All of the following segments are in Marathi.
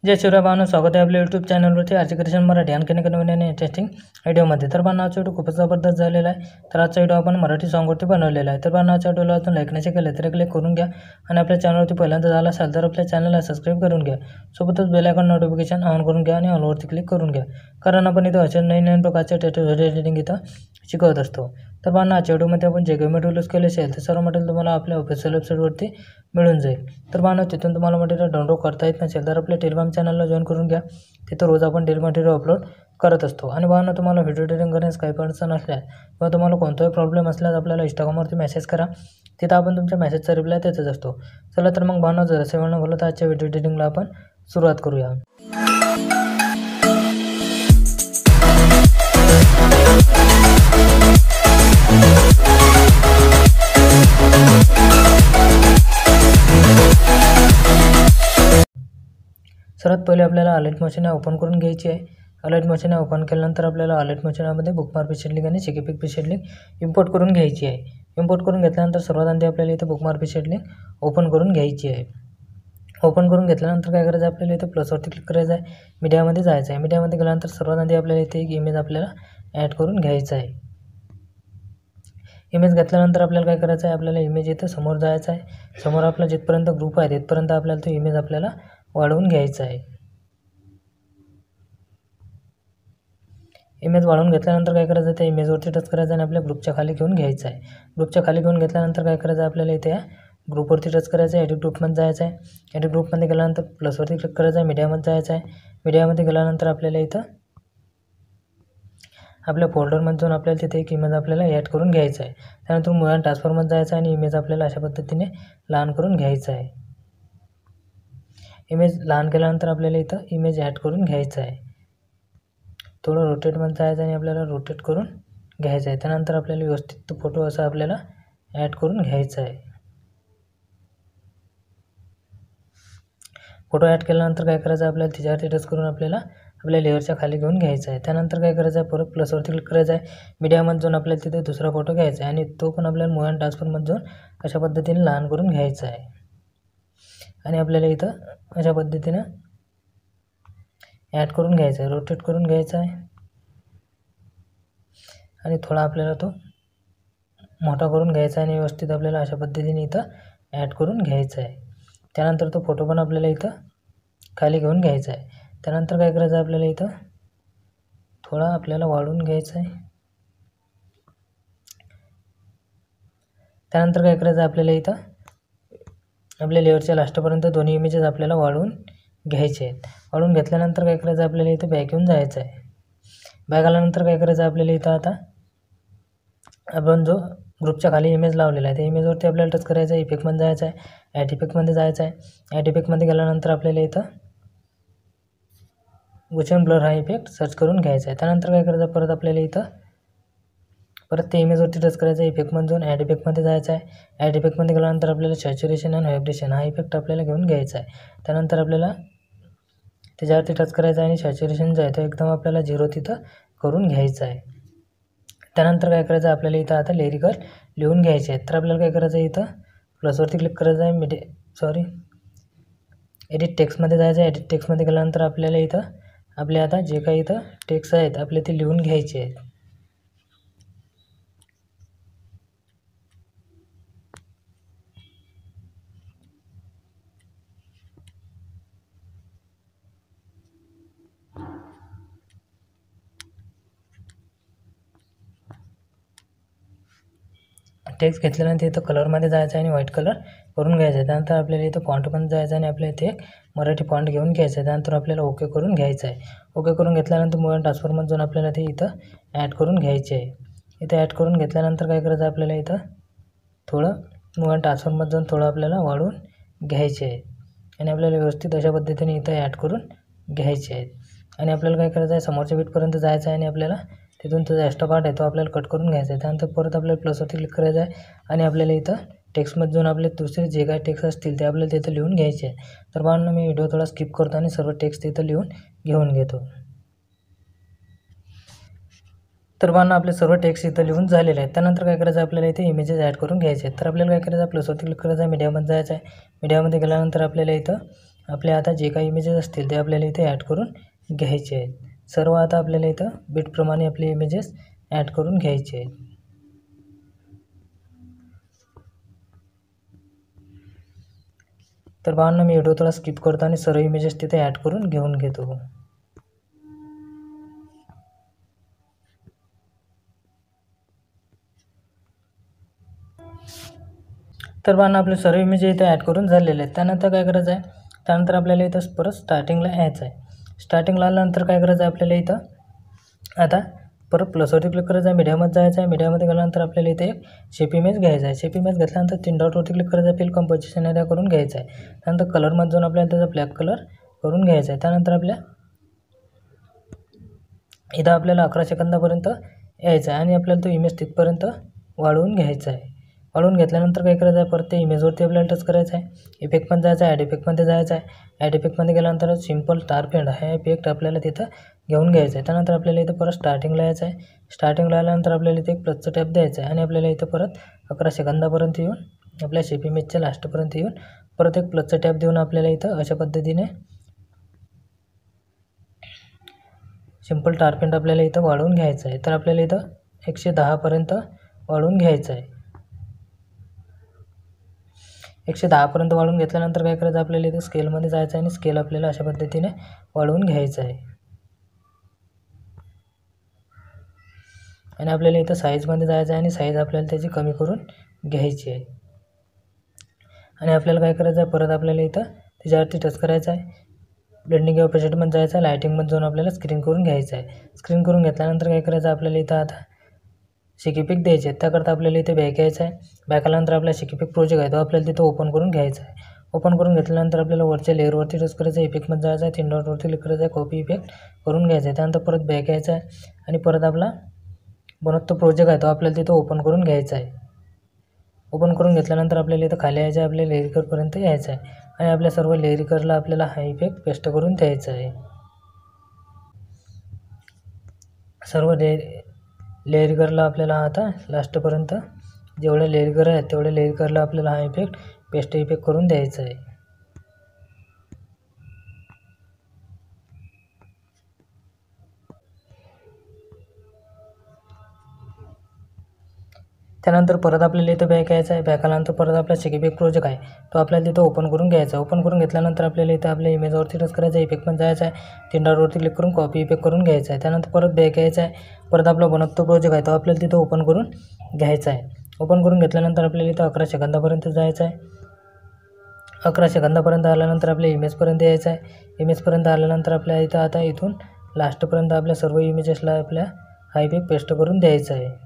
जय शिवराय भावांनो, स्वागत आहे आपल्या यूट्यूब चॅनलवरती आर्टिक्रेशन मराठी आणखी एक नवीन आणि इंटरेस्टिंग व्हिडिओमध्ये। तर भावांनो, आजचा व्हिडिओ खूपच जबरदस्त झालेला आहे। तर आजचा व्हिडिओ आपण मराठी सॉन्गवरती बनवलेला आहे। तर भावांनो, आजच्या व्हिडिओला अजून लाईक नाही केलं तर क्लिक करून घ्या आणि आपल्या चॅनलवरती पहिल्यांदा झाला असाल तर आपल्या चॅनलला सबस्क्राईब करून घ्या। सोबतच बेल आयकॉन नोटिफिकेशन ऑन करून घ्या आणि ऑलवरती क्लिक करून घ्या, कारण आपण इथं अशा नवीन प्रकारचे व्हिडिओ एडिटिंग इथं शिकवत असतो। तर भावांनो, आजच्या व्हिडिओमध्ये आपण जे काही मटेरियल यूज केले असेल ते सर्व मटेरियल तुम्हाला आपल्या ऑफिशियल वेबसाईटवरती मिळून जाईल। तर भावांनो, तिथून तुम्हाला मटेरियल डाउनलोड करता येत नसेल तर आपल्या टेलिग्राम चॅनलला जॉइन करून घ्या। तिथं रोज आपण डेली मटेरियल अपलोड करत असतो। आणि भावांनो, तुम्हाला व्हिडिओ एडिटिंग करण्यास काही अडचण असल्यास किंवा तुम्हाला कोणताही प्रॉब्लेम असल्यास आपल्याला इंस्टाग्रामवरती मेसेज करा, तिथं आपण तुमच्या मेसेजचा रिप्लाय देतच असतो। चला तर मग भावांनो, जर असे वेळ न घालवता आजच्या व्हिडिओ एडिटिंगला आपण सुरुवात करूया। सर्वात पहिले आपल्याला अलाइट मोशन ओपन करून घ्यायची आहे। अलाइट मोशन ओपन केल्यानंतर आपल्याला अलाइट मोशनमध्ये बुकमार्क फीचर लिंक आणि चिकीपिक फीचर लिंक इम्पोर्ट करून घ्यायची आहे। इम्पोर्ट करून घेतल्यानंतर सर्वात आधी आपल्याला इथे बुकमार्क फीचर लिंक ओपन करून घ्यायची आहे। ओपन करून घेतल्यानंतर काय करायचं, आपल्याला इथे प्लसवरती क्लिक करायचं आहे, मीडियामध्ये जायचं आहे। मीडियामध्ये गेल्यानंतर सर्वात आधी आपल्याला इथे एक इमेज आपल्याला ॲड करून घ्यायचा आहे। इमेज घेतल्यानंतर आपल्याला काय करायचं आहे, आपल्याला इमेज इथं समोर जायचं आहे। समोर आपला जिथपर्यंत ग्रुप आहे तिथपर्यंत आपल्याला तो इमेज आपल्याला वाढवून घ्यायचा आहे। इमेज वाढवून घेतल्यानंतर काय करायचं, त्या इमेजवरती टच करायचं आणि आपल्या ग्रुपच्या खाली घेऊन घ्यायचं आहे। ग्रुपच्या खाली घेऊन घेतल्यानंतर काय करायचं, आपल्याला इथे ग्रुपवरती टच करायचं आहे, एडिट ग्रुपमध्ये जायचं आहे। एडिट ग्रुपमध्ये गेल्यानंतर प्लसवरती क्लिक करायचं आहे, मीडियामध्ये जायचं आहे। मीडियामध्ये गेल्यानंतर आपल्याला इथं आपल्या फोल्डरमध्ये जाऊन आपल्याला तिथे एक इमेज आपल्याला ॲड करून घ्यायचं आहे। त्यानंतर मूव्ह अँड ट्रान्सफॉर्ममध्ये जायचं आहे आणि इमेज आपल्याला अशा पद्धतीने लहान करून घ्यायचं आहे। इमेज लहान केल्यानंतर आपल्याला इथं इमेज ॲड करून घ्यायचं आहे। थोडं रोटेटमध्ये जायचं आणि आपल्याला रोटेट करून घ्यायचं आहे। त्यानंतर आपल्याला व्यवस्थित फोटो असा आपल्याला ॲड करून घ्यायचा आहे। फोटो ॲड केल्यानंतर काय करायचं, आपल्याला त्याच्यावरती टच करून आपल्याला आपल्या लेअरच्या खाली घेऊन घ्यायचा आहे। त्यानंतर काय करायचं आहे, परत प्लसवरती क्लिक करायचं आहे, मीडियामध्ये जाऊन आपल्याला तिथे दुसरा फोटो घ्यायचा आहे आणि तो पण आपल्याला मूव्ह अँड ट्रान्सफॉर्ममध्ये जाऊन अशा पद्धतीने लहान करून घ्यायचा आहे। आणि आपल्याला इथं अशा पद्धतीने ॲड करून घ्यायचा आहे, रोटेट करून घ्यायचा आहे आणि थोडा आपल्याला तो मोठा करून घ्यायचा आहे आणि व्यवस्थित आपल्याला अशा पद्धतीने इथं ॲड करून घ्यायचा आहे। त्यानंतर तो फोटो पण आपल्याला इथं खाली घेऊन घ्यायचा आहे। त्यानंतर काय करायचं, आपल्याला इथं थोडा आपल्याला वाढवून घ्यायचा आहे। त्यानंतर काय करायचं, आपल्याला इथं आपल्या लेअरच्या लास्टपर्यंत दोन्ही इमेजेस आपल्याला वाढवून घ्यायचे आहेत। वाढवून घेतल्यानंतर काय करायचं, आपल्याला इथं बॅक येऊन जायचं आहे। बॅक आल्यानंतर काय करायचं, आपल्याला इथं आता आपण जो ग्रुपच्या खाली इमेज लावलेला आहे त्या इमेजवरती आपल्याला टच करायचं आहे, इफेक्टमध्ये जायचं आहे, ॲड इफेक्टमध्ये जायचं आहे। ॲड इफेक्टमध्ये गेल्यानंतर आपल्याला इथं मोशन ब्लर हा इफेक्ट सर्च करून घ्यायचा आहे। त्यानंतर काय करायचं, परत आपल्याला इथं परत त्या इमेजवरती टच करायचं आहे, इफेक्टमध्ये जाऊन ॲड इफेक्टमध्ये जायचं आहे। ॲड इफेक्टमध्ये गेल्यानंतर आपल्याला सॅच्युरेशन आणि व्हायब्रेशन हा इफेक्ट आपल्याला घेऊन घ्यायचा आहे। त्यानंतर आपल्याला त्याच्यावरती टच करायचं आहे आणि सॅच्युरेशन जो आहे तो एकदम आपल्याला 0 तिथं करून घ्यायचा आहे। त्यानंतर काय करायचं, आपल्याला इथं आता लिरिकल लिहून घ्यायचे आहेत। तर आपल्याला काय करायचं आहे, इथं प्लसवरती क्लिक करायचं आहे, एडिट टेक्स्टमध्ये जायचं आहे। एडिट टेक्स्टमध्ये गेल्यानंतर आपल्याला इथं आपले आता जे काही इथं टेक्स्ट आहेत आपले ते लिहून घ्यायचे आहेत। टेक्स्ट घेतल्यानंतर इथं कलरमध्ये जायचं आहे आणि व्हाईट कलर करून घ्यायचं आहे। त्यानंतर आपल्याला इथं फॉन्टमध्ये जायचं आहे आणि आपल्याला इथे एक मराठी फॉन्ट घेऊन घ्यायचं आहे। त्यानंतर आपल्याला ओके करून घ्यायचं आहे। ओके करून घेतल्यानंतर मूव्ह अँड ट्रान्सफॉर्ममध्ये जाऊन आपल्याला ते इथं ॲड करून घ्यायचे आहे। इथं ॲड करून घेतल्यानंतर काय करायचं, आपल्याला इथं थोडं मूव्ह अँड ट्रान्सफॉर्ममध्ये जाऊन थोडं आपल्याला वाढवून घ्यायचे आहे आणि आपल्याला व्यवस्थित अशा पद्धतीने इथं ॲड करून घ्यायचे आहेत। आणि आपल्याला काय करायचं आहे, समोरच्या बीटपर्यंत जायचं आहे आणि आपल्याला तिथून तो एक्स्ट्रा पार्ट आहे तो आपल्याला कट करून घ्यायचा आहे। त्यानंतर परत आपल्याला प्लसवरती क्लिक करायचं आहे आणि आपल्याला इथं टेक्स्टमध्ये जाऊन आपले दुसरे जे काही टेक्स्ट असतील ते आपल्याला तिथं लिहून घ्यायचे आहे। तर भावांनो, मी व्हिडिओ थोडा स्किप करतो आणि सर्व टेक्स्ट तिथं लिहून घेऊन घेतो। तर भावांनो, आपले सर्व टेक्स्ट इथं लिहून झालेले आहेत। त्यानंतर काय करायचं, आपल्याला इथे इमेजेस ॲड करून घ्यायचे आहेत। तर आपल्याला काय करायचं, प्लसवरती क्लिक करायचं आहे, मीडियामध्ये जायचं आहे। मीडियामध्ये गेल्यानंतर आपल्याला इथं आपले आता जे काही इमेजेस असतील ते आपल्याला इथे ॲड करून घ्यायचे आहेत. सर्व आता आपल्याला इथं बीटप्रमाणे आपले इमेजेस ॲड करून घ्यायचे आहेत. तर भावांनो, मी व्हिडिओ थोडा स्किप करतो आणि सर्व इमेजेस तिथे ॲड करून घेऊन घेतो. तर भावांनो, आपले सर्व इमेजेस इथे ॲड करून झालेले आहेत. त्यानंतर काय करायचं आहे, त्यानंतर आपल्याला इथं परत स्टार्टिंगला यायचं आहे. स्टार्टिंगला आल्यानंतर काय करायचं आहे, आपल्याला इथं आता परत प्लसवरती क्लिक करायचं आहे, मीडियामध्ये जायचं आहे. मीडियामध्ये गेल्यानंतर आपल्याला इथे एक शेप इमेज घ्यायचा आहे. शेप इमेज घेतल्यानंतर 3 डॉटवरती क्लिक करायचं आहे, फिल कंपोजिशन एरिया करून घ्यायचा आहे. त्यानंतर कलरमध्ये जाऊन आपल्याला त्याचा ब्लॅक कलर करून घ्यायचा आहे. त्यानंतर आपल्या इथं आपल्याला 11 सेकंदापर्यंत यायचं आहे आणि आपल्याला तो इमेज तिथपर्यंत वाढवून घ्यायचा आहे. वाढवून घेतल्यानंतर काय करायचं आहे, परत त्या इमेजवरती आपल्याला टच करायचं आहे. इफेक्टमध्ये जायचं आहे, ॲड इफेक्टमध्ये जायचं आहे. ॲड इफेक्टमध्ये गेल्यानंतर सिम्पल टारपेंड हा इफेक्ट आपल्याला तिथं घेऊन घ्यायचा आहे. त्यानंतर आपल्याला इथं परत स्टार्टिंगला यायचं आहे. स्टार्टिंगला आल्यानंतर आपल्याला इथे एक प्लसचं टॅप द्यायचं आहे आणि आपल्याला इथं परत 11 सेकंदापर्यंत येऊन आपल्या शेप इमेजच्या लास्टपर्यंत येऊन परत एक प्लसचं टॅप देऊन आपल्याला इथं अशा पद्धतीने सिम्पल टारपेंड आपल्याला इथं वाढवून घ्यायचं आहे. तर आपल्याला इथं 110पर्यंत वाढवून घ्यायचं आहे. 110पर्यंत वाढवून घेतल्यानंतर काय करायचं, आपल्याला इथं स्केलमध्ये जायचं आहे आणि स्केल आपल्याला अशा पद्धतीने वाढवून घ्यायचं आहे. आणि आपल्याला इथं साईजमध्ये जायचं आहे आणि साईज आपल्याला त्याची कमी करून घ्यायची आहे. आणि आपल्याला काय करायचं आहे, परत आपल्याला इथं त्याच्यावरती टच करायचं आहे. ब्लेंडिंग किंवा प्रेशरमध्ये जायचं आहे. लायटिंगमध्ये जाऊन आपल्याला स्क्रीन करून घ्यायचं आहे. स्क्रीन करून घेतल्यानंतर काय करायचं, आपल्याला इथं आता शिकीपिक द्यायचे आहेत. त्याकरता आपल्याला इथे बॅक यायचं आहे. बॅक आल्यानंतर आपला शिकीपिक प्रोजेक्ट आहे तो आपल्याला तिथं ओपन करून घ्यायचा आहे. ओपन करून घेतल्यानंतर आपल्याला वरच्या लेअरवरती टच करायचं आहे. इफेक्टमध्ये जायचं आहे. 3 डॉटवरती क्लिक करायचं आहे. कॉपी इफेक्ट करून घ्यायचा आहे. त्यानंतर परत बॅक यायचं आहे आणि परत आपला बनवत तो प्रोजेक्ट आहे तो आपल्याला तिथं ओपन करून घ्यायचा आहे. ओपन करून घेतल्यानंतर आपल्याला इथं खाली यायचं आहे, आपल्या लेअरिकरपर्यंत यायचं आहे आणि आपल्या सर्व लेअरिकरला आपल्याला हा इफेक्ट पेस्ट करून द्यायचा आहे. सर्व लेअरिकरला आपल्याला आता लास्टपर्यंत जेवढे लेअरिकर आहेत तेवढे लेअरिकरला आपल्याला हा इफेक्ट पेस्ट इफेक्ट करून द्यायचा आहे. त्यानंतर परत आपल्याला इथं बॅक यायचं आहे. बॅक आल्यानंतर परत आपला शिकीपिक प्रोजेक्ट आहे तो आपल्याला तिथं ओपन करून घ्यायचा आहे. ओपन करून घेतल्यानंतर आपल्याला इथं आपल्या इमेजवरती टच करायचं आहे. इफेक्टमध्ये जायचं आहे. 3 डॉटवरती क्लिक करून कॉपी इफेक्ट करून घ्यायचा आहे. त्यानंतर परत बॅक यायचं आहे. परत आपला बनवत तो प्रोजेक्ट आहे तो आपल्याला तिथं ओपन करून घ्यायचा आहे. ओपन करून घेतल्यानंतर आपल्याला इथं 11 सेकंदापर्यंत जायचं आहे. 11 सेकंदापर्यंत आल्यानंतर आपल्या इमेजपर्यंत यायचं आहे. इमेजपर्यंत आल्यानंतर आपल्या इथं आता इथून लास्टपर्यंत आपल्या सर्व इमेजेसला आपल्या हा इफेक्ट पेस्ट करून द्यायचा आहे.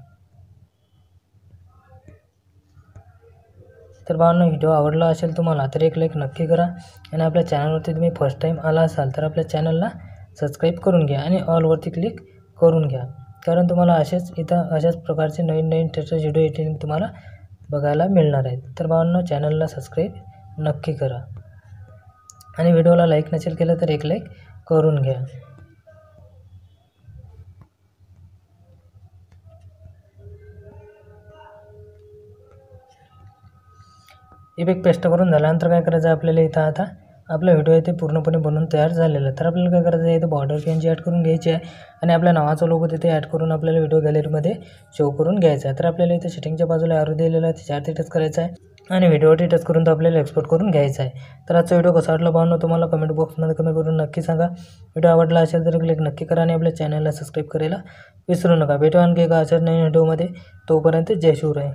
तर भावांनो, व्हिडिओ आवडला असेल तुम्हाला तर एक लाईक नक्की करा आणि आपल्या चॅनलवरती तुम्ही फर्स्ट टाईम आला असाल तर आपल्या चॅनलला सबस्क्राईब करून घ्या आणि ऑलवरती क्लिक करून घ्या, कारण तुम्हाला अशाच प्रकारचे नवीन टेक्स्ट व्हिडिओ एडिटिंग तुम्हाला बघायला मिळणार आहेत. तर भावांनो, चॅनलला सबस्क्राईब नक्की करा आणि व्हिडिओला लाईक नसेल केलं तर एक लाईक करून घ्या. इफेक्ट पेस्ट करून झाल्यानंतर काय करायचं, आपल्याला इथं आता आपला व्हिडिओ इथे पूर्णपणे बनवून तयार झालेला आहे. तर आपल्याला काय करायचं आहे, इथे बॉर्डर पेनची ॲड करून घ्यायची आहे आणि आपल्या नावाचा लोगो तिथे ॲड करून आपल्याला व्हिडिओ गॅलरीमध्ये शो करून घ्यायचा आहे. तर आपल्याला इथे सेटिंगच्या बाजूला ॲरो दिलेला आहे, त्याच्यावरती टच करायचा आहे आणि व्हिडिओवरती टच करून तो आपल्याला एक्सपोर्ट करून घ्यायचा आहे. तर आजचा व्हिडिओ कसा वाटला भावांनो, तुम्हाला कमेंट बॉक्समध्ये कमेंट करून नक्की सांगा. व्हिडिओ आवडला असेल तर क्लिक नक्की करा आणि आपल्या चॅनलला सबस्क्राईब करायला विसरू नका. भेटू आणखी एका अशाच नवीन व्हिडिओमध्ये. तोपर्यंत जय शिवराय.